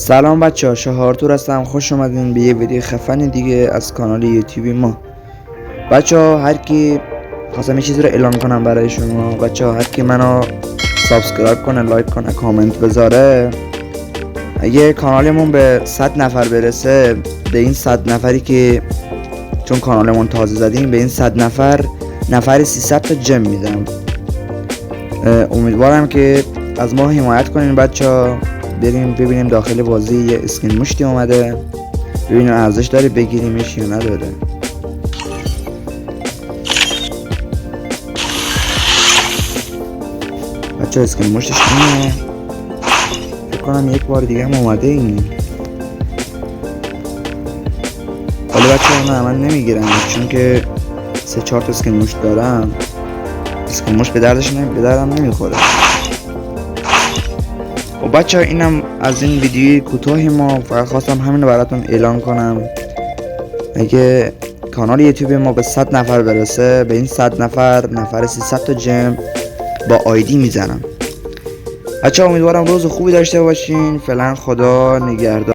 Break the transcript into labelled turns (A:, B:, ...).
A: سلام بچه ها، شهارتور هستم. خوش اومدین به یه ویدیو خفن دیگه از کانال یوتیوبی ما. بچه ها هر کی خواستم یه چیزی رو اعلام کنم برای شما. بچه ها هر کی منو سابسکرایب کنه، لایک کنه، کامنت بذاره، اگه کانالمون به 100 نفر برسه، به این 100 نفری که چون کانالمون تازه زدیم، به این 100 نفر 300 تا جم میدم. امیدوارم که از ما حمایت کنین بچه ها. بریم ببینیم داخل بازی یه اسکین مشتی اومده، ببینیم ارزش داره بگیریمش یا نداره. بچه اسکین مشتش اینه، فکر کنم یک بار دیگه هم اومده این. ولی بچه ها من نمیگیرم چون که 3-4 تا اسکین مشت دارم. اسکین مشت به دردم نمیخوره. و بچه ها اینم از این ویدیوی کوتاه ما. فقط خواستم همین رو براتون اعلان کنم. اگه کانال یوتیوب ما به 100 نفر برسه، به این 100 نفر 300 تا جم با آیدی میزنم. بچه ها امیدوارم روز خوبی داشته باشین. فعلا خدا نگهدار.